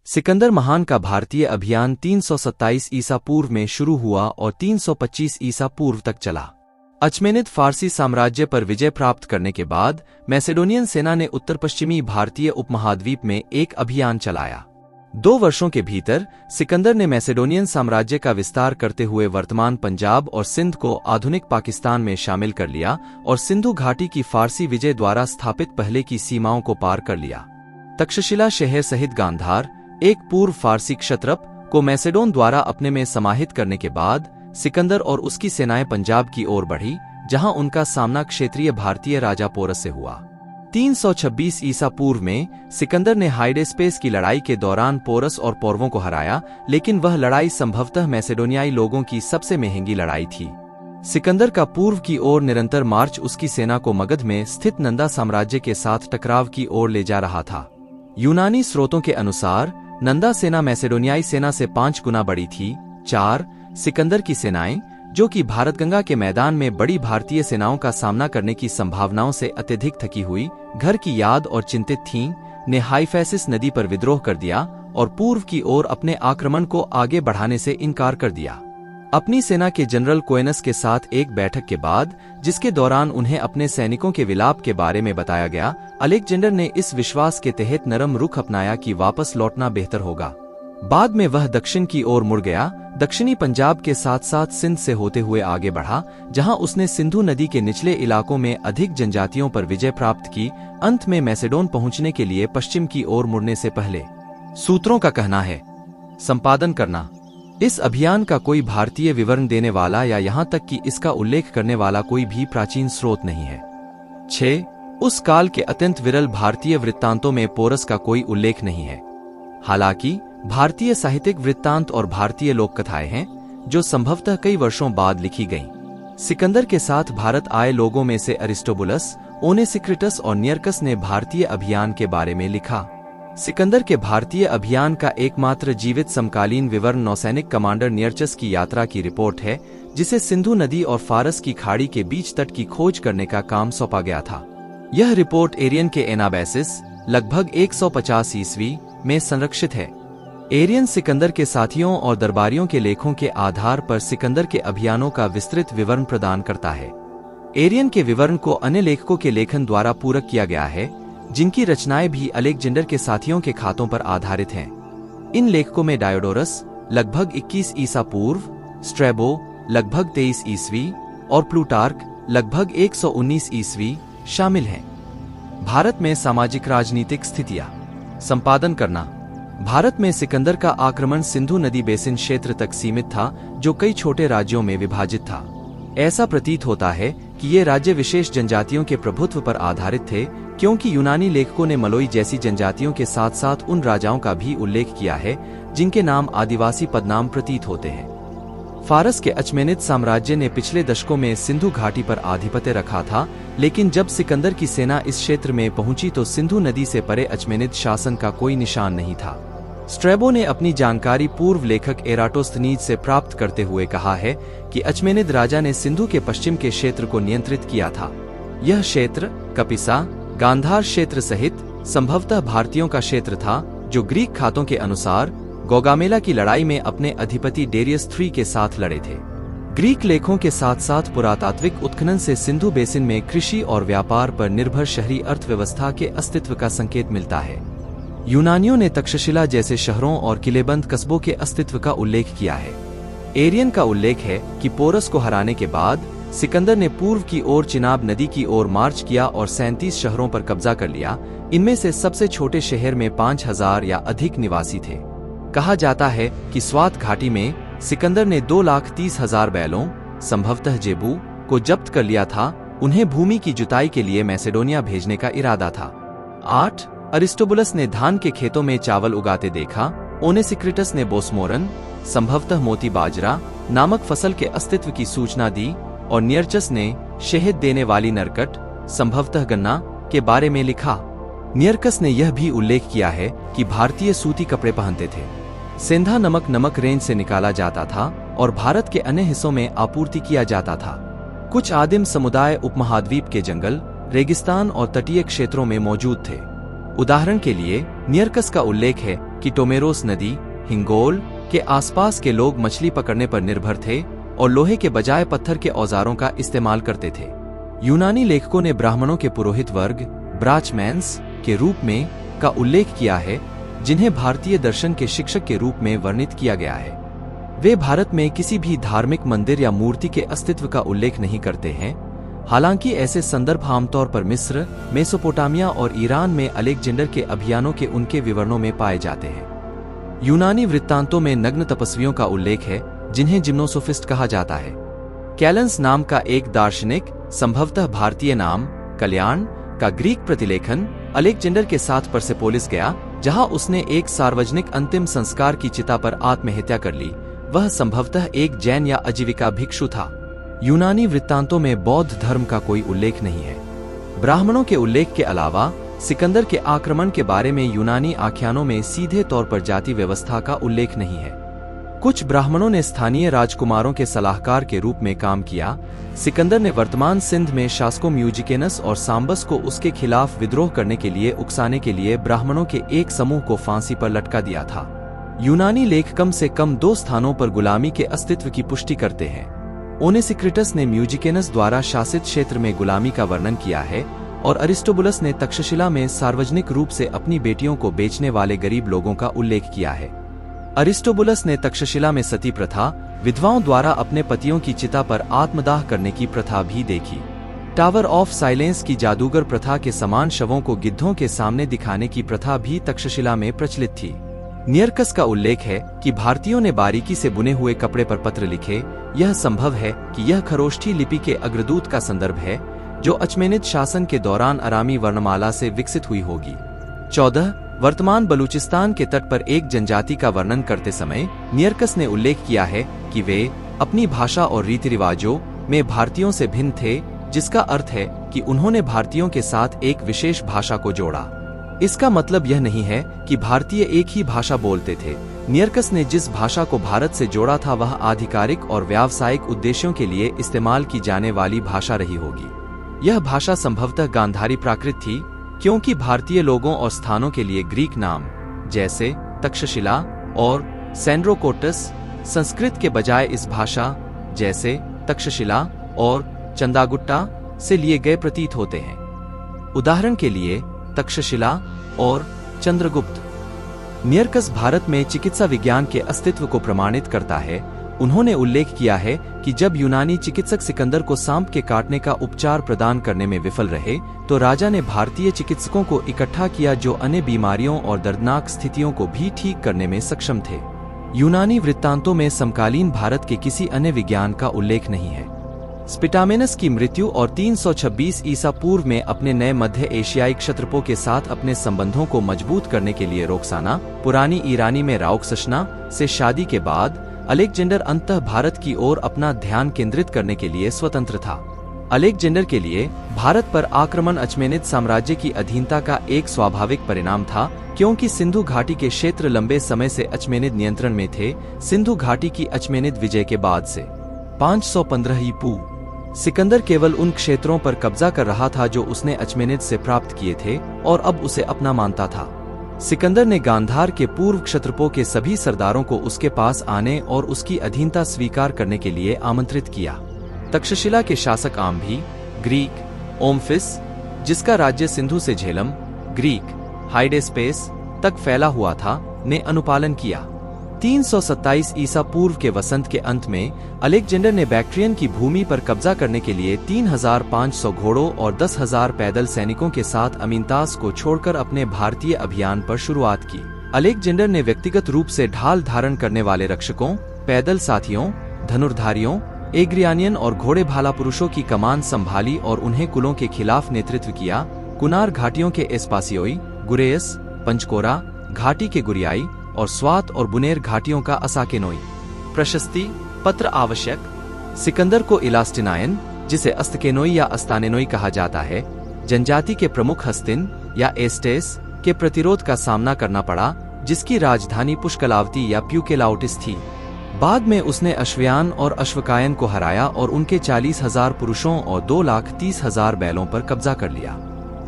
सिकंदर महान का भारतीय अभियान 327 ईसा पूर्व में शुरू हुआ और 325 ईसा पूर्व तक चला। अचमेनिद फारसी साम्राज्य पर विजय प्राप्त करने के बाद मैसेडोनियन सेना ने उत्तर पश्चिमी भारतीय उपमहाद्वीप में एक अभियान चलाया। 2 वर्षों के भीतर सिकंदर ने मैसेडोनियन साम्राज्य का विस्तार करते हुए वर्तमान पंजाब और सिंध को आधुनिक पाकिस्तान में शामिल कर लिया और सिंधु घाटी की फारसी विजय द्वारा स्थापित पहले की सीमाओं को पार कर लिया। तक्षशिला शहर सहित गांधार, एक पूर्व फारसी क्षत्रप, को मैसेडोन द्वारा अपने में समाहित करने के बाद सिकंदर और उसकी सेनाएं पंजाब की ओर बढ़ी, जहां उनका सामना क्षेत्रीय भारतीय राजा पोरस से हुआ। 326 ईसा पूर्व में सिकंदर ने हाइडेस्पेस की लड़ाई के दौरान पोरस और पौरवों को हराया, लेकिन वह लड़ाई संभवतः मैसेडोनियाई लोगों की सबसे महंगी लड़ाई थी। सिकंदर का पूर्व की ओर निरंतर मार्च उसकी सेना को मगध में स्थित नंदा साम्राज्य के साथ टकराव की ओर ले जा रहा था। यूनानी स्रोतों के अनुसार नंदा सेना मैसेडोनियाई सेना से 5 गुना बड़ी थी। 4 सिकंदर की सेनाएं, जो कि भारतगंगा के मैदान में बड़ी भारतीय सेनाओं का सामना करने की संभावनाओं से अत्यधिक थकी हुई, घर की याद और चिंतित थीं, ने हाइफैसिस नदी पर विद्रोह कर दिया और पूर्व की ओर अपने आक्रमण को आगे बढ़ाने से इनकार कर दिया। अपनी सेना के जनरल कोएनस के साथ एक बैठक के बाद, जिसके दौरान उन्हें अपने सैनिकों के विलाप के बारे में बताया गया, अलेक्जेंडर ने इस विश्वास के तहत नरम रुख अपनाया कि वापस लौटना बेहतर होगा। बाद में वह दक्षिण की ओर मुड़ गया, दक्षिणी पंजाब के साथ साथ सिंध से होते हुए आगे बढ़ा, जहां उसने सिंधु नदी के निचले इलाकों में अधिक जनजातियों पर विजय प्राप्त की। अंत में मैसेडोन पहुंचने के लिए पश्चिम की ओर मुड़ने से पहले, सूत्रों का कहना है, संपादन करना। इस अभियान का कोई भारतीय विवरण देने वाला या यहां तक कि इसका उल्लेख करने वाला कोई भी प्राचीन स्रोत नहीं है। 6 उस काल के अत्यंत विरल भारतीय वृत्तांतों में पोरस का कोई उल्लेख नहीं है। हालांकि भारतीय साहित्यिक वृत्तांत और भारतीय लोक कथाएं हैं, जो संभवतः कई वर्षों बाद लिखी गईं। सिकंदर के साथ भारत आए लोगों में से अरिस्टोबुलस, ओनेसिक्रिटस और नियर्कस ने भारतीय अभियान के बारे में लिखा। सिकंदर के भारतीय अभियान का एकमात्र जीवित समकालीन विवरण नौसैनिक कमांडर नियर्चस की यात्रा की रिपोर्ट है, जिसे सिंधु नदी और फारस की खाड़ी के बीच तट की खोज करने का काम सौंपा गया था। यह रिपोर्ट एरियन के एनाबैसिस लगभग 150 ईस्वी में संरक्षित है। एरियन सिकंदर के साथियों और दरबारियों के लेखों के आधार पर सिकंदर के अभियानों का विस्तृत विवरण प्रदान करता है। एरियन के विवरण को अन्य लेखकों के लेखन द्वारा पूरक किया गया है, जिनकी रचनाएं भी अलेक्जेंडर के साथियों के खातों पर आधारित हैं। इन लेखकों में डायोडोरस लगभग 21 ईसा पूर्व, स्ट्रैबो लगभग 23 ईस्वी और प्लूटार्क लगभग 119 ईस्वी शामिल हैं। भारत में सामाजिक राजनीतिक स्थितियां, संपादन करना। भारत में सिकंदर का आक्रमण सिंधु नदी बेसिन क्षेत्र तक सीमित था, जो कई छोटे राज्यों में विभाजित था। ऐसा प्रतीत होता है कि ये राज्य विशेष जनजातियों के प्रभुत्व पर आधारित थे, क्योंकि यूनानी लेखकों ने मलोई जैसी जनजातियों के साथ साथ उन राजाओं का भी उल्लेख किया है, जिनके नाम आदिवासी पदनाम प्रतीत होते हैं। फारस के अचमेनिद साम्राज्य ने पिछले दशकों में सिंधु घाटी पर आधिपत्य रखा था, लेकिन जब सिकंदर की सेना इस क्षेत्र में पहुंची तो सिंधु नदी से परे अचमेनिद शासन का कोई निशान नहीं था। स्ट्रैबो ने अपनी जानकारी पूर्व लेखक एराटोस्थनीज से प्राप्त करते हुए कहा है कि अचमेनिद राजा ने सिंधु के पश्चिम के क्षेत्र को नियंत्रित किया था। यह क्षेत्र कपिसा, गांधार क्षेत्र सहित संभवतः भारतीयों का क्षेत्र था, जो ग्रीक खातों के अनुसार गौगामेला की लड़ाई में अपने अधिपति डेरियस III के साथ लड़े थे। ग्रीक लेखों के साथ साथ पुरातात्विक उत्खनन से सिंधु बेसिन में कृषि और व्यापार पर निर्भर शहरी अर्थव्यवस्था के अस्तित्व का संकेत मिलता है। यूनानियों ने तक्षशिला जैसे शहरों और किलेबंद कस्बों के अस्तित्व का उल्लेख किया है। एरियन का उल्लेख है कि पोरस को हराने के बाद सिकंदर ने पूर्व की ओर चिनाब नदी की ओर मार्च किया और 37 शहरों पर कब्जा कर लिया। इनमें से सबसे छोटे शहर में 5000 या अधिक निवासी थे। कहा जाता है कि स्वात घाटी में सिकंदर ने 2,30,000 बैलों, संभवतः जेबू, को जब्त कर लिया था। उन्हें भूमि की जुताई के लिए मैसेडोनिया भेजने का इरादा था। 8 अरिस्टोबुलस ने धान के खेतों में चावल उगाते देखा। ओनेसिक्रिटस ने बोस्मोरन, संभवतः मोती बाजरा, नामक फसल के अस्तित्व की सूचना दी और नियर्चस ने शहद देने वाली नरकट, संभवतः गन्ना, के बारे में लिखा। नियर्कस ने यह भी उल्लेख किया है कि भारतीय सूती कपड़े पहनते थे। सेंधा नमक रेंज से निकाला जाता था और भारत के अन्य हिस्सों में आपूर्ति किया जाता था। कुछ आदिम समुदाय उपमहाद्वीप के जंगल, रेगिस्तान और तटीय क्षेत्रों में मौजूद थे। उदाहरण के लिए नियर्कस का उल्लेख है कि कि टोमेरोस नदी, हिंगोल के आसपास के लोग मछली पकड़ने पर निर्भर थे और लोहे के बजाय पत्थर के औजारों का इस्तेमाल करते थे। यूनानी लेखकों ने ब्राह्मणों के पुरोहित वर्ग ब्राचमैन्स के रूप में का उल्लेख किया है, जिन्हें भारतीय दर्शन के शिक्षक के रूप में वर्णित किया गया है। वे भारत में किसी भी धार्मिक मंदिर या मूर्ति के अस्तित्व का उल्लेख नहीं करते हैं। हालांकि ऐसे संदर्भ आमतौर पर मिस्र, मेसोपोटामिया और ईरान में अलेक्जेंडर के अभियानों के उनके विवरणों में पाए जाते हैं। यूनानी वृत्तांतों में नग्न तपस्वियों का उल्लेख है, जिन्हें जिम्नोसोफिस्ट कहा जाता है। कैलेंस नाम का एक दार्शनिक, संभवतः भारतीय नाम कल्याण का ग्रीक प्रतिलेखन अलेक्जेंडर के साथ परसेपोलिस गया, जहां उसने एक सार्वजनिक अंतिम संस्कार की चिता पर आत्महत्या कर ली। वह संभवतः एक जैन या आजीविका भिक्षु था। यूनानी वृत्तांतों में बौद्ध धर्म का कोई उल्लेख नहीं है। ब्राह्मणों के उल्लेख के अलावा सिकंदर के आक्रमण के बारे में यूनानी आख्यानों में सीधे तौर पर जाति व्यवस्था का उल्लेख नहीं है। कुछ ब्राह्मणों ने स्थानीय राजकुमारों के सलाहकार के रूप में काम किया। सिकंदर ने वर्तमान सिंध में शासकों म्यूजिकेनस और सांबस को उसके खिलाफ विद्रोह करने के लिए उकसाने के लिए ब्राह्मणों के एक समूह को फांसी पर लटका दिया था। यूनानी लेख कम से कम 2 स्थानों पर गुलामी के अस्तित्व की पुष्टि करते हैं। ओनेसिक्रिटस ने म्यूजिकेनस द्वारा शासित क्षेत्र में गुलामी का वर्णन किया है और अरिस्टोबुलस ने तक्षशिला में सार्वजनिक रूप से अपनी बेटियों को बेचने वाले गरीब लोगों का उल्लेख किया है। अरिस्टोबुलस ने तक्षशिला में सती प्रथा, विधवाओं द्वारा अपने पतियों की चिता पर आत्मदाह करने की प्रथा भी देखी। टावर ऑफ साइलेंस की जादूगर प्रथा के समान शवों को गिद्धों के सामने दिखाने की प्रथा भी तक्षशिला में प्रचलित थी। नियरकस का उल्लेख है कि भारतीयों ने बारीकी से बुने हुए कपड़े पर पत्र लिखे। यह संभव है कि यह खरोष्ठी लिपि के अग्रदूत का संदर्भ है, जो अचमेनिद शासन के दौरान अरामी वर्णमाला से विकसित हुई होगी। 14 वर्तमान बलूचिस्तान के तट पर एक जनजाति का वर्णन करते समय नियरकस ने उल्लेख किया है कि वे अपनी भाषा और रीति रिवाजों में भारतीयों से भिन्न थे, जिसका अर्थ है कि उन्होंने भारतीयों के साथ एक विशेष भाषा को जोड़ा। इसका मतलब यह नहीं है कि भारतीय एक ही भाषा बोलते थे। नियरकस ने जिस भाषा को भारत से जोड़ा था वह आधिकारिक और व्यावसायिक उद्देश्यों के लिए इस्तेमाल की जाने वाली भाषा रही होगी। यह भाषा संभवतः गांधारी प्राकृत थी, क्योंकि भारतीय लोगों और स्थानों के लिए ग्रीक नाम जैसे तक्षशिला और सैंड्रोकोटस संस्कृत के बजाय इस भाषा जैसे तक्षशिला और चंदागुट्टा से लिए गए प्रतीत होते हैं। उदाहरण के लिए तक्षशिला और चंद्रगुप्त। नियरकस भारत में चिकित्सा विज्ञान के अस्तित्व को प्रमाणित करता है। उन्होंने उल्लेख किया है कि जब यूनानी चिकित्सक सिकंदर को सांप के काटने का उपचार प्रदान करने में विफल रहे, तो राजा ने भारतीय चिकित्सकों को इकट्ठा किया जो अन्य बीमारियों और दर्दनाक स्थितियों को भी ठीक करने में सक्षम थे। यूनानी वृत्तांतों में समकालीन भारत के किसी अन्य विज्ञान का उल्लेख नहीं है। स्पिटामेनस की मृत्यु और 326 ईसा पूर्व में अपने नए मध्य एशियाई क्षत्रपों के साथ अपने संबंधों को मजबूत करने के लिए रोक्साना, पुरानी ईरानी में राउक्सशना से शादी के बाद अलेक्जेंडर अंततः भारत की ओर अपना ध्यान केंद्रित करने के लिए स्वतंत्र था। अलेक्जेंडर के लिए भारत पर आक्रमण अचमेनिद साम्राज्य की अधीनता का एक स्वाभाविक परिणाम था, क्योंकि सिंधु घाटी के क्षेत्र लंबे समय से अचमेनिद नियंत्रण में थे। सिंधु घाटी की अचमेनिद विजय के बाद से 515 ईपू सिकंदर केवल उन क्षेत्रों पर कब्जा कर रहा था जो उसने अचमेनिद से प्राप्त किए थे और अब उसे अपना मानता था। सिकंदर ने गांधार के पूर्व क्षत्रपों के सभी सरदारों को उसके पास आने और उसकी अधीनता स्वीकार करने के लिए आमंत्रित किया। तक्षशिला के शासक आम्भी, ग्रीक ओम्फिस, जिसका राज्य सिंधु से झेलम, ग्रीक हाइडेस्पेस तक फैला हुआ था, ने अनुपालन किया। 327 ईसा पूर्व के वसंत के अंत में अलेक्जेंडर ने बैक्ट्रियन की भूमि पर कब्जा करने के लिए 3500 घोड़ों और 10,000 पैदल सैनिकों के साथ अमीनतास को छोड़कर अपने भारतीय अभियान पर शुरुआत की। अलेक्जेंडर ने व्यक्तिगत रूप से ढाल धारण करने वाले रक्षकों, पैदल साथियों, धनुर्धारियों, एग्रियानियन और घोड़े भाला पुरुषों की कमान संभाली और उन्हें कुलों के खिलाफ नेतृत्व किया। कुनार घाटियों के एस्पासियोई, गुरेयस, पंचकोरा घाटी के गुरियाई और स्वात और बुनेर घाटियों का असाकेनोई। प्रशस्ति पत्र आवश्यक। सिकंदर को इलास्टिनायन, जिसे अस्तकेनोई या अस्तानेनोई कहा जाता है, जनजाति के प्रमुख हस्तिन या एस्टेस के प्रतिरोध का सामना करना पड़ा, जिसकी राजधानी पुष्कलावती या प्यूकेलाउटिस थी। बाद में उसने अश्वयान और अश्वकायन को हराया और उनके 40,000 पुरुषों और 2,30,000 बैलों पर कब्जा कर लिया।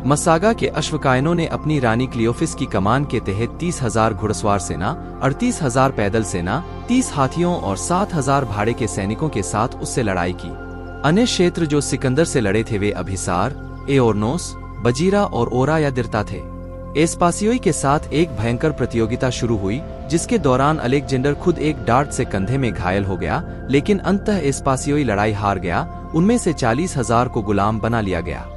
मसागा के अश्वकायनों ने अपनी रानी क्लियोफिस की कमान के तहत 30,000 घुड़सवार सेना, 38,000 पैदल सेना, 30 हाथियों और 7,000 भाड़े के सैनिकों के साथ उससे लड़ाई की। अन्य क्षेत्र जो सिकंदर से लड़े थे वे अभिसार, एओरनोस, बजीरा और ओरा या दिर्ता थे। एस्पासियोई के साथ एक भयंकर प्रतियोगिता शुरू हुई, जिसके दौरान अलेक्जेंडर खुद एक डार्ट से कंधे में घायल हो गया, लेकिन अंततः एस्पासियोई लड़ाई हार गया। उनमें से 40,000 को गुलाम बना लिया गया।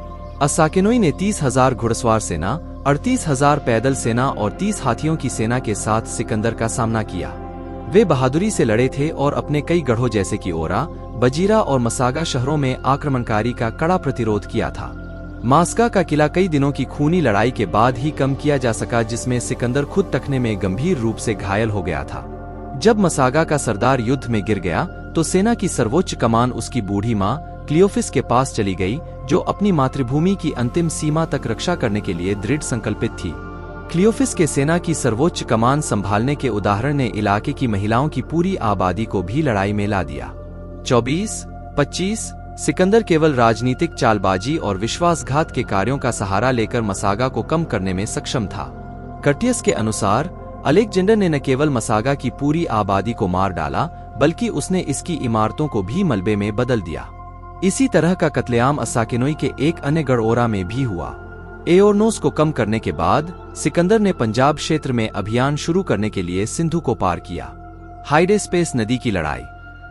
अस्साकेनोई ने 30,000 घुड़सवार सेना, 38,000 पैदल सेना और 30 हाथियों की सेना के साथ सिकंदर का सामना किया। वे बहादुरी से लड़े थे और अपने कई गढ़ों जैसे कि ओरा, बजीरा और मसागा शहरों में आक्रमणकारी का कड़ा प्रतिरोध किया था। मास्का का किला कई दिनों की खूनी लड़ाई के बाद ही कम किया जा सका, जिसमें सिकंदर खुद टखने में गंभीर रूप से घायल हो गया था। जब मसागा का सरदार युद्ध में गिर गया तो सेना की सर्वोच्च कमान उसकी बूढ़ी मां क्लियोफिस के पास चली गई, जो अपनी मातृभूमि की अंतिम सीमा तक रक्षा करने के लिए दृढ़ संकल्पित थी। क्लियोफिस के सेना की सर्वोच्च कमान संभालने के उदाहरण ने इलाके की महिलाओं की पूरी आबादी को भी लड़ाई में ला दिया। 24-25 सिकंदर केवल राजनीतिक चालबाजी और विश्वासघात के कार्यों का सहारा लेकर मसागा को कम करने में सक्षम था। कर्टियस के अनुसार अलेक्जेंडर ने न केवल मसागा की पूरी आबादी को मार डाला, बल्कि उसने इसकी इमारतों को भी मलबे में बदल दिया। इसी तरह का कत्लेआम अस्साकेनोई के एक अन्य गढ़ ओरा में भी हुआ। एओरनोस को कम करने के बाद सिकंदर ने पंजाब क्षेत्र में अभियान शुरू करने के लिए सिंधु को पार किया। हाइडेस्पेस नदी की लड़ाई।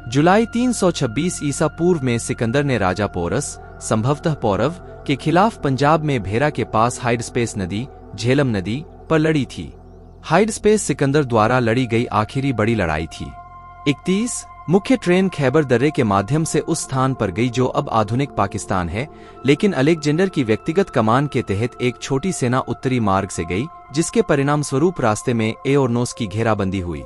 जुलाई 326 ईसा पूर्व में सिकंदर ने राजा पोरस, संभवतः पौरव, के खिलाफ पंजाब में भेरा के पास हाइडेस्पेस नदी, झेलम नदी, पर लड़ी थी। हाइडेस्पेस सिकंदर द्वारा लड़ी गई आखिरी बड़ी लड़ाई थी। 31 मुख्य ट्रेन खैबर दर्रे के माध्यम से उस स्थान पर गई जो अब आधुनिक पाकिस्तान है, लेकिन अलेक्जेंडर की व्यक्तिगत कमान के तहत एक छोटी सेना उत्तरी मार्ग से गई, जिसके परिणाम स्वरूप रास्ते में एओरनोस की घेराबंदी हुई।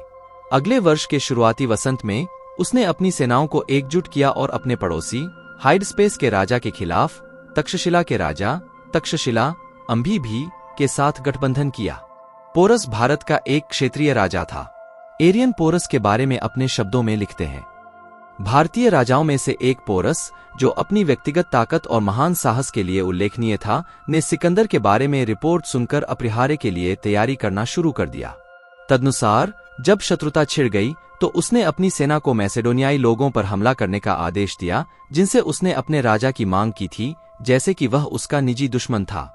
अगले वर्ष के शुरुआती वसंत में उसने अपनी सेनाओं को एकजुट किया और अपने पड़ोसी हाइडेस्पेस के राजा के खिलाफ तक्षशिला के राजा तक्षशिला अंभी भी के साथ गठबंधन किया। पोरस भारत का एक क्षेत्रीय राजा था। एरियन पोरस के बारे में अपने शब्दों में लिखते हैं, भारतीय राजाओं में से एक पोरस, जो अपनी व्यक्तिगत ताकत और महान साहस के लिए उल्लेखनीय था, ने सिकंदर के बारे में रिपोर्ट सुनकर अपरिहार्य के लिए तैयारी करना शुरू कर दिया। तदनुसार जब शत्रुता छिड़ गई तो उसने अपनी सेना को मैसेडोनियाई लोगों पर हमला करने का आदेश दिया, जिनसे उसने अपने राजा की मांग की थी, जैसे कि वह उसका निजी दुश्मन था।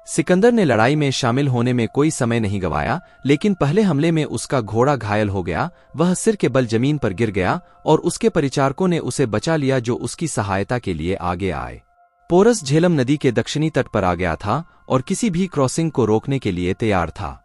सिकंदर ने लड़ाई में शामिल होने में कोई समय नहीं गंवाया, लेकिन पहले हमले में उसका घोड़ा घायल हो गया। वह सिर के बल जमीन पर गिर गया और उसके परिचारकों ने उसे बचा लिया, जो उसकी सहायता के लिए आगे आए। पोरस झेलम नदी के दक्षिणी तट पर आ गया था और किसी भी क्रॉसिंग को रोकने के लिए तैयार था।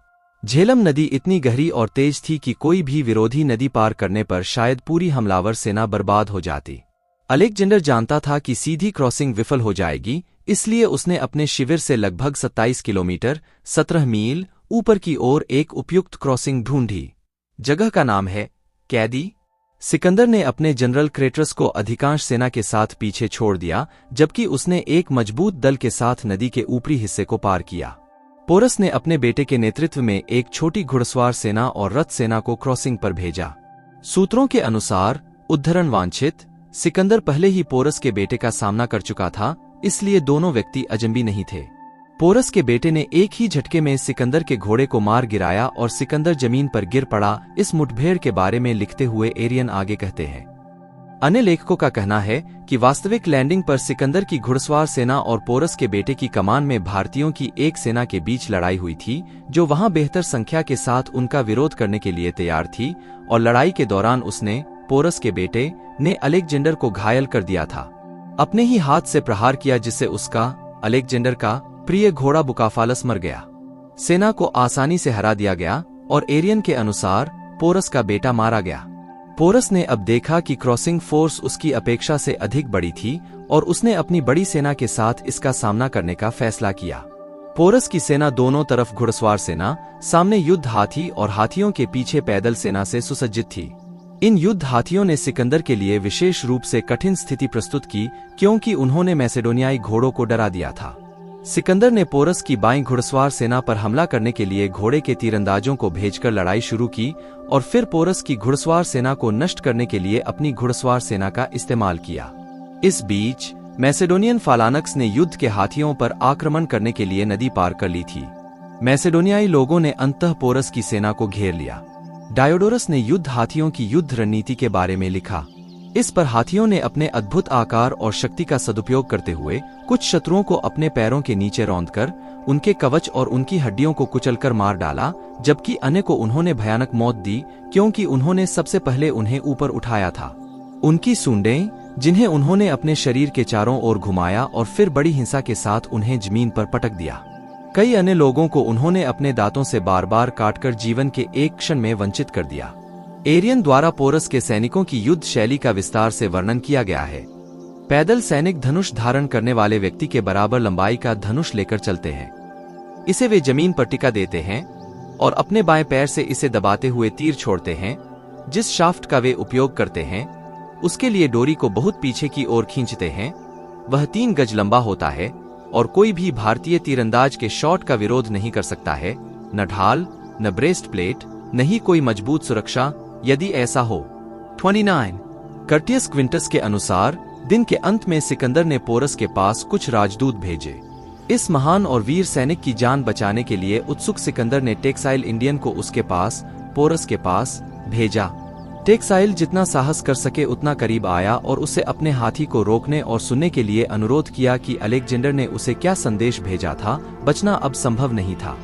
झेलम नदी इतनी गहरी और तेज थी कि कोई भी विरोधी नदी पार करने पर शायद पूरी हमलावर सेना बर्बाद हो जाती। अलेक्जेंडर जानता था कि सीधी क्रॉसिंग विफल हो जाएगी, इसलिए उसने अपने शिविर से लगभग 27 किलोमीटर 17 मील ऊपर की ओर एक उपयुक्त क्रॉसिंग ढूंढी। जगह का नाम है कैदी। सिकंदर ने अपने जनरल क्रेटस को अधिकांश सेना के साथ पीछे छोड़ दिया, जबकि उसने एक मजबूत दल के साथ नदी के ऊपरी हिस्से को पार किया। पोरस ने अपने बेटे के नेतृत्व में एक छोटी घुड़सवार सेना और रथ सेना को क्रॉसिंग पर भेजा। सूत्रों के अनुसार उद्धरण वांछित, सिकंदर पहले ही पोरस के बेटे का सामना कर चुका था, इसलिए दोनों व्यक्ति अजनबी नहीं थे। पोरस के बेटे ने एक ही झटके में सिकंदर के घोड़े को मार गिराया और सिकंदर जमीन पर गिर पड़ा। इस मुठभेड़ के बारे में लिखते हुए एरियन आगे कहते हैं, अन्य लेखकों का कहना है कि वास्तविक लैंडिंग पर सिकंदर की घुड़सवार सेना और पोरस के बेटे की कमान में भारतीयों की एक सेना के बीच लड़ाई हुई थी, जो वहां बेहतर संख्या के साथ उनका विरोध करने के लिए तैयार थी, और लड़ाई के दौरान उसने, पोरस के बेटे ने अलेक्जेंडर को घायल कर दिया था। अपने ही हाथ से प्रहार किया, जिससे उसका, अलेक्जेंडर का प्रिय घोड़ा बुकाफालस मर गया। सेना को आसानी से हरा दिया गया और एरियन के अनुसार पोरस का बेटा मारा गया। पोरस ने अब देखा कि क्रॉसिंग फोर्स उसकी अपेक्षा से अधिक बड़ी थी और उसने अपनी बड़ी सेना के साथ इसका सामना करने का फैसला किया। पोरस की सेना दोनों तरफ घुड़सवार सेना, सामने युद्ध हाथी और हाथियों के पीछे पैदल सेना से सुसज्जित थी। इन युद्ध हाथियों ने सिकंदर के लिए विशेष रूप से कठिन स्थिति प्रस्तुत की, क्योंकि उन्होंने मैसेडोनियाई घोड़ों को डरा दिया था। सिकंदर ने पोरस की बाईं घुड़सवार सेना पर हमला करने के लिए घोड़े के तीरंदाजों को भेजकर लड़ाई शुरू की और फिर पोरस की घुड़सवार सेना को नष्ट करने के लिए अपनी घुड़सवार सेना का इस्तेमाल किया। इस बीच मैसेडोनियन फालानक्स ने युद्ध के हाथियों पर आक्रमण करने के लिए नदी पार कर ली थी। मैसेडोनियाई लोगों ने अंततः पोरस की सेना को घेर लिया। डायोडोरस ने युद्ध हाथियों की युद्ध रणनीति के बारे में लिखा। इस पर हाथियों ने अपने अद्भुत आकार और शक्ति का सदुपयोग करते हुए कुछ शत्रुओं को अपने पैरों के नीचे रौंदकर उनके कवच और उनकी हड्डियों को कुचलकर मार डाला, जबकि अन्य को उन्होंने भयानक मौत दी क्योंकि उन्होंने सबसे पहले उन्हें ऊपर उठाया था। उनकी सूंडें, जिन्हें उन्होंने अपने शरीर के चारों ओर घुमाया और फिर बड़ी हिंसा के साथ उन्हें जमीन पर पटक दिया। कई अन्य लोगों को उन्होंने अपने दांतों से बार बार काटकर जीवन के एक क्षण में वंचित कर दिया। एरियन द्वारा पोरस के सैनिकों की युद्ध शैली का विस्तार से वर्णन किया गया है। पैदल सैनिक धनुष धारण करने वाले व्यक्ति के बराबर लंबाई का धनुष लेकर चलते हैं। इसे वे जमीन पर टिका देते हैं और अपने बाएं पैर से इसे दबाते हुए तीर छोड़ते हैं। जिस शाफ्ट का वे उपयोग करते हैं उसके लिए डोरी को बहुत पीछे की ओर खींचते हैं। वह 3 गज लंबा होता है और कोई भी भारतीय तीरंदाज के शॉट का विरोध नहीं कर सकता है। न ढाल, न ब्रेस्ट प्लेट, न ही कोई मजबूत सुरक्षा। यदि ऐसा हो 29 कर्टियस क्विंटस के अनुसार दिन के अंत में सिकंदर ने पोरस के पास कुछ राजदूत भेजे। इस महान और वीर सैनिक की जान बचाने के लिए उत्सुक सिकंदर ने टेक्साइल इंडियन को उसके पास, पोरस के पास भेजा। टेक्साइल जितना साहस कर सके उतना करीब आया और उसे अपने हाथी को रोकने और सुनने के लिए अनुरोध किया कि अलेक्जेंडर ने उसे क्या संदेश भेजा था। बचना अब संभव नहीं था,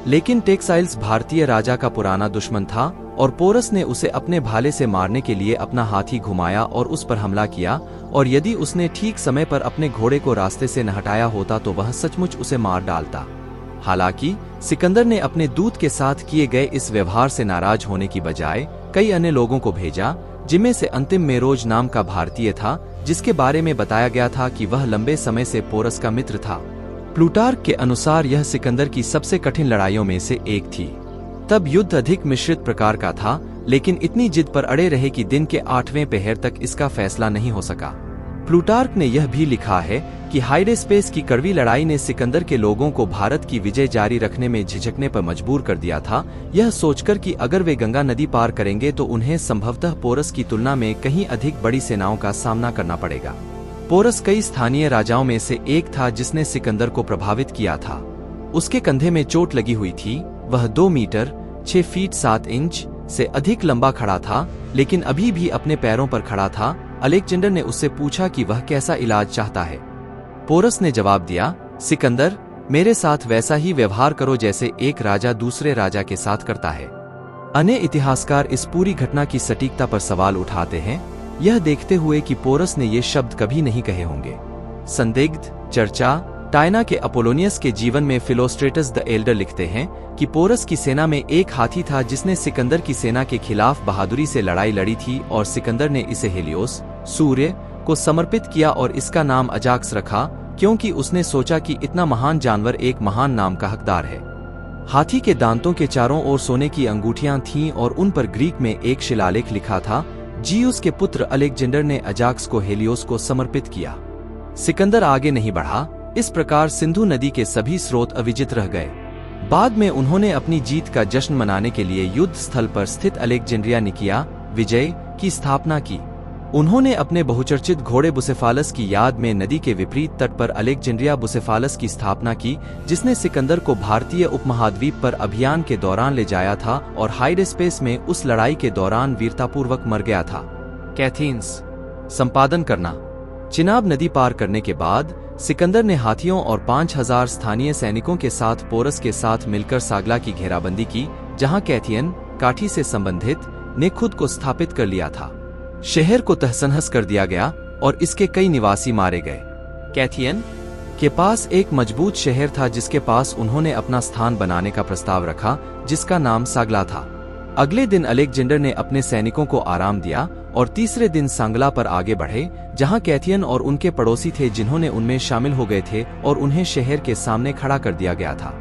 लेकिन टेक्साइल्स भारतीय राजा का पुराना दुश्मन था और पोरस ने उसे अपने भाले से मारने के लिए अपना हाथी घुमाया और उस पर हमला किया, और यदि उसने ठीक समय पर अपने घोड़े को रास्ते से न हटाया होता तो वह सचमुच उसे मार डालता। हालांकि सिकंदर ने अपने दूत के साथ किए गए इस व्यवहार से नाराज होने की बजाय कई अन्य लोगों को भेजा, जिनमें से अंतिम मेरोज नाम का भारतीय था, जिसके बारे में बताया गया था कि वह लंबे समय से पोरस का मित्र था। प्लूटार्क के अनुसार यह सिकंदर की सबसे कठिन लड़ाइयों में से एक थी। तब युद्ध अधिक मिश्रित प्रकार का था, लेकिन इतनी जिद पर अड़े रहे कि दिन के 8वें पहर तक इसका फैसला नहीं हो सका। प्लूटार्क ने यह भी लिखा है कि हाइडेस्पेस की कड़वी लड़ाई ने सिकंदर के लोगों को भारत की विजय जारी रखने में झिझकने पर मजबूर कर दिया था, यह सोचकर कि अगर वे गंगा नदी पार करेंगे तो उन्हें संभवतः पोरस की तुलना में कहीं अधिक बड़ी सेनाओं का सामना करना पड़ेगा। पोरस कई स्थानीय राजाओं में से एक था जिसने सिकंदर को प्रभावित किया था। उसके कंधे में चोट लगी हुई थी। वह 2 मीटर 6 फीट 7 इंच से अधिक लंबा खड़ा था, लेकिन अभी भी अपने पैरों पर खड़ा था। अलेक्जेंडर ने उससे पूछा कि वह कैसा इलाज चाहता है। पोरस ने जवाब दिया, सिकंदर, मेरे साथ वैसा ही व्यवहार करो जैसे एक राजा दूसरे राजा के साथ करता है। अन्य इतिहासकार इस पूरी घटना की सटीकता पर सवाल उठाते हैं, यह देखते हुए कि पोरस ने ये शब्द कभी नहीं कहे होंगे। संदिग्ध चर्चा टाइना के अपोलोनियस के जीवन में फिलोस्ट्रेटस द एल्डर लिखते हैं कि पोरस की सेना में एक हाथी था जिसने सिकंदर की सेना के खिलाफ बहादुरी से लड़ाई लड़ी थी, और सिकंदर ने इसे हेलियोस, सूर्य, को समर्पित किया और इसका नाम अजाक्स रखा, क्योंकि उसने सोचा कि इतना महान जानवर एक महान नाम का हकदार है। हाथी के दांतों के चारों ओर सोने की अंगूठियां थीं और उन पर ग्रीक में एक शिलालेख लिखा था। जीउस के पुत्र अलेक्जेंडर ने अजाक्स को हेलियोस को समर्पित किया। सिकंदर आगे नहीं बढ़ा। इस प्रकार सिंधु नदी के सभी स्रोत अविजित रह गए। बाद में उन्होंने अपनी जीत का जश्न मनाने के लिए युद्ध स्थल पर स्थित अलेक्जेंड्रिया निकिया विजय की स्थापना की। उन्होंने अपने बहुचर्चित घोड़े बुसेफालस की याद में नदी के विपरीत तट पर अलेक्जेंड्रिया बुसेफालस की स्थापना की, जिसने सिकंदर को भारतीय उपमहाद्वीप पर अभियान के दौरान ले जाया था और हाइडेस्पेस में उस लड़ाई के दौरान वीरतापूर्वक मर गया था। कैथीन्स संपादन करना। चिनाब नदी पार करने के बाद सिकंदर ने हाथियों और 5000 स्थानीय सैनिकों के साथ पोरस के साथ मिलकर सागला की घेराबंदी की, जहां कैथियन काठी से संबंधित ने खुद को स्थापित कर लिया था। शहर को तहस-नहस कर दिया गया और इसके कई निवासी मारे गए। कैथियन के पास एक मजबूत शहर था जिसके पास उन्होंने अपना स्थान बनाने का प्रस्ताव रखा, जिसका नाम सागला था। अगले दिन अलेक्जेंडर ने अपने सैनिकों को आराम दिया और तीसरे दिन सांगला पर आगे बढ़े, जहां कैथियन और उनके पड़ोसी थे जिन्होंने उनमें शामिल हो गए थे, और उन्हें शहर के सामने खड़ा कर दिया गया था।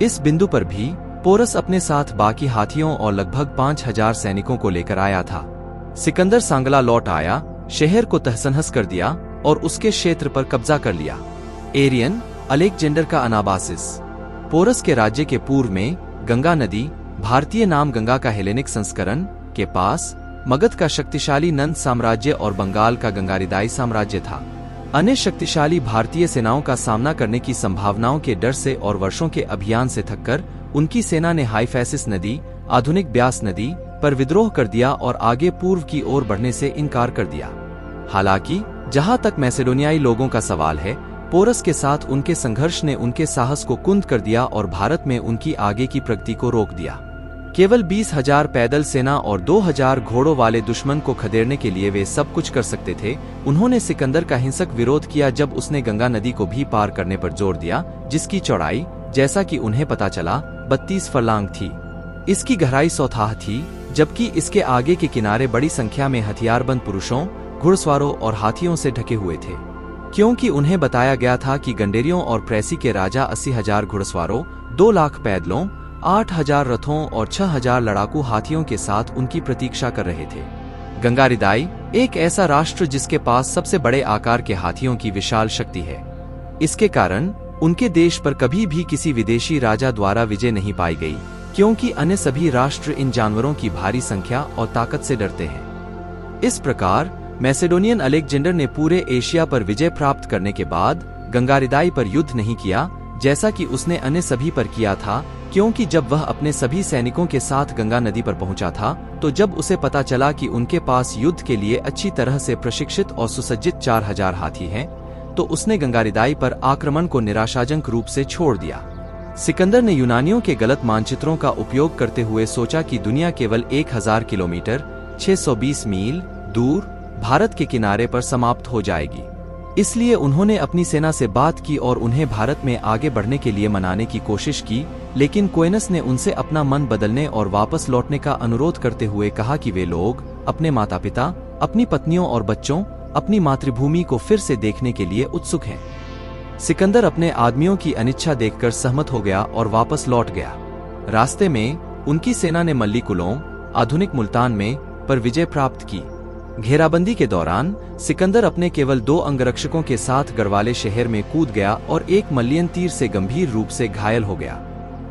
इस बिंदु पर भी पोरस अपने साथ बाकी हाथियों और लगभग 5000 सैनिकों को लेकर आया था। सिकंदर सांगला लौट आया, शहर को तहस-नहस कर दिया और उसके क्षेत्र पर कब्जा कर लिया। एरियन अलेक्जेंडर का अनाबासिस। पोरस के राज्य के पूर्व में गंगा नदी, भारतीय नाम गंगा का हेलेनिक संस्करण, के पास मगध का शक्तिशाली नंद साम्राज्य और बंगाल का गंगारिदाई साम्राज्य था। अन्य शक्तिशाली भारतीय सेनाओं का सामना करने की संभावनाओं के डर से और वर्षों के अभियान से थककर उनकी सेना ने हाइफैसिस नदी, आधुनिक ब्यास नदी, पर विद्रोह कर दिया और आगे पूर्व की ओर बढ़ने से इनकार कर दिया। हालांकि जहां तक मैसेडोनियाई लोगों का सवाल है, पोरस के साथ उनके संघर्ष ने उनके साहस को कुंद कर दिया और भारत में उनकी आगे की प्रगति को रोक दिया। केवल 20,000 पैदल सेना और 2,000 घोड़ों वाले दुश्मन को खदेड़ने के लिए वे सब कुछ कर सकते थे। उन्होंने सिकंदर का हिंसक विरोध किया जब उसने गंगा नदी को भी पार करने पर जोर दिया, जिसकी चौड़ाई, जैसा कि उन्हें पता चला, 32 फरलांग थी। इसकी गहराई 100 थाह थी, जबकि इसके आगे के किनारे बड़ी संख्या में हथियारबंद पुरुषों, घुड़सवारों और हाथियों से ढके हुए थे, क्योंकि उन्हें बताया गया था कि गंडेरियों और प्रेसी के राजा 80,000 घुड़सवारों, 2 लाख पैदलों, 8,000 रथों और 6,000 लड़ाकू हाथियों के साथ उनकी प्रतीक्षा कर रहे थे। गंगारिदाई एक ऐसा राष्ट्र जिसके पास सबसे बड़े आकार के हाथियों की विशाल शक्ति है। इसके कारण उनके देश पर कभी भी किसी विदेशी राजा द्वारा विजय नहीं पाई गई, क्योंकि अन्य सभी राष्ट्र इन जानवरों की भारी संख्या और ताकत से डरते हैं। इस प्रकार मैसेडोनियन अलेक्जेंडर ने पूरे एशिया पर विजय प्राप्त करने के बाद गंगारिदाई पर युद्ध नहीं किया, जैसा कि उसने अन्य सभी पर किया था, क्योंकि जब वह अपने सभी सैनिकों के साथ गंगा नदी पर पहुंचा था, तो जब उसे पता चला कि उनके पास युद्ध के लिए अच्छी तरह से प्रशिक्षित और सुसज्जित 4,000 हाथी हैं, तो उसने गंगारिदाई पर आक्रमण को निराशाजनक रूप से छोड़ दिया। सिकंदर ने यूनानियों के गलत मानचित्रों का उपयोग करते हुए सोचा कि दुनिया केवल 1,000 किलोमीटर 620 मील दूर भारत के किनारे पर समाप्त हो जाएगी। इसलिए उन्होंने अपनी सेना से बात की और उन्हें भारत में आगे बढ़ने के लिए मनाने की कोशिश की, लेकिन कोइनस ने उनसे अपना मन बदलने और वापस लौटने का अनुरोध करते हुए कहा कि वे लोग अपने माता पिता, अपनी पत्नियों और बच्चों, अपनी मातृभूमि को फिर से देखने के लिए उत्सुक हैं। सिकंदर अपने आदमियों की अनिच्छा देखकर सहमत हो गया और वापस लौट गया। रास्ते में उनकी सेना ने मल्लीकुलों, आधुनिक मुल्तान में पर विजय प्राप्त की। घेराबंदी के दौरान सिकंदर अपने केवल 2 अंगरक्षकों के साथ गढ़वाले शहर में कूद गया और एक मल्लियन तीर से गंभीर रूप से घायल हो गया।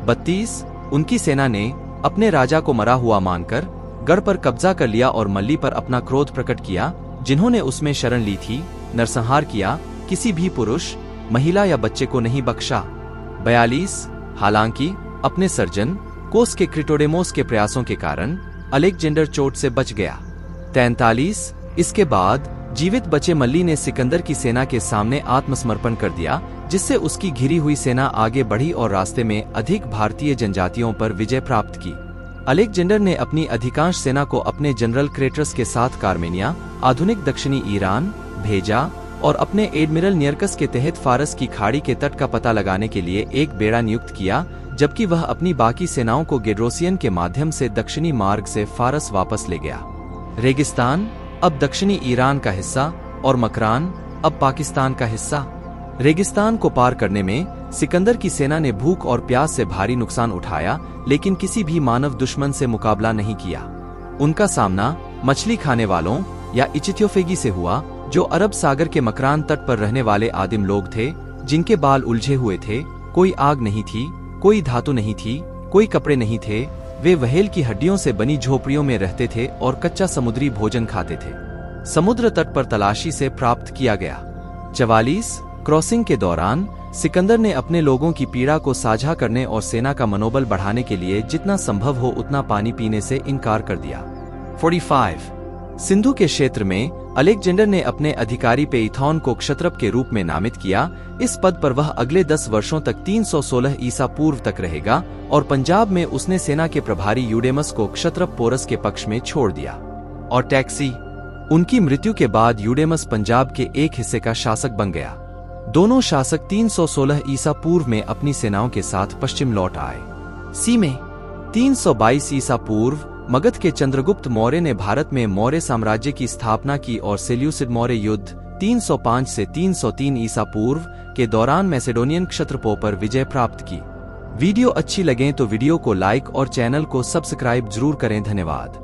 32 उनकी सेना ने अपने राजा को मरा हुआ मानकर गढ़ पर कब्जा कर लिया और मल्ली पर अपना क्रोध प्रकट किया, जिन्होंने उसमें शरण ली थी। नरसंहार किया, किसी भी पुरुष, महिला या बच्चे को नहीं बख्शा। 42 हालांकि अपने सर्जन कोस के क्रिटोडेमोस के प्रयासों के कारण अलेक्जेंडर चोट से बच गया। 43 इसके बाद जीवित बचे मल्ली ने सिकंदर की सेना के सामने आत्मसमर्पण कर दिया, जिससे उसकी घिरी हुई सेना आगे बढ़ी और रास्ते में अधिक भारतीय जनजातियों पर विजय प्राप्त की। अलेक्जेंडर ने अपनी अधिकांश सेना को अपने जनरल क्रेटस के साथ कार्मेनिया, आधुनिक दक्षिणी ईरान, भेजा और अपने एडमिरल नियरकस के तहत फारस की खाड़ी के तट का पता लगाने के लिए एक बेड़ा नियुक्त किया, जबकि वह अपनी बाकी सेनाओं को गेड्रोसियन के माध्यम से दक्षिणी मार्ग से फारस वापस ले गया। रेगिस्तान अब दक्षिणी ईरान का हिस्सा और मकरान अब पाकिस्तान का हिस्सा। रेगिस्तान को पार करने में सिकंदर की सेना ने भूख और प्यास से भारी नुकसान उठाया, लेकिन किसी भी मानव दुश्मन से मुकाबला नहीं किया। उनका सामना मछली खाने वालों या इचिथ्योफेगी से हुआ, जो अरब सागर के मकरान तट पर रहने वाले आदिम लोग थे, जिनके बाल उलझे हुए थे। कोई आग नहीं थी, कोई धातु नहीं थी, कोई कपड़े नहीं थे। वे व्हेल की हड्डियों से बनी झोपड़ियों में रहते थे और कच्चा समुद्री भोजन खाते थे। समुद्र तट पर तलाशी से प्राप्त किया गया। 44 क्रॉसिंग के दौरान सिकंदर ने अपने लोगों की पीड़ा को साझा करने और सेना का मनोबल बढ़ाने के लिए जितना संभव हो उतना पानी पीने से इनकार कर दिया। 45 सिंधु के क्षेत्र में अलेक्जेंडर ने अपने अधिकारी पेइथॉन को क्षत्रप के रूप में नामित किया। इस पद पर वह अगले 10 वर्षों तक 316 ईसा पूर्व तक रहेगा और पंजाब में उसने सेना के प्रभारी यूडेमस को क्षत्रप पोरस के पक्ष में छोड़ दिया। और टैक्सी उनकी मृत्यु के बाद यूडेमस पंजाब के एक हिस्से का शासक बन गया। दोनों शासक 316 ईसा पूर्व में अपनी सेनाओं के साथ पश्चिम लौट आए। सी में 322 ईसा पूर्व मगध के चंद्रगुप्त मौर्य ने भारत में मौर्य साम्राज्य की स्थापना की और सेल्यूसिड मौर्य युद्ध 305 से 303 ईसा पूर्व के दौरान मैसेडोनियन क्षत्रपों पर विजय प्राप्त की। वीडियो अच्छी लगे तो वीडियो को लाइक और चैनल को सब्सक्राइब जरूर करें। धन्यवाद।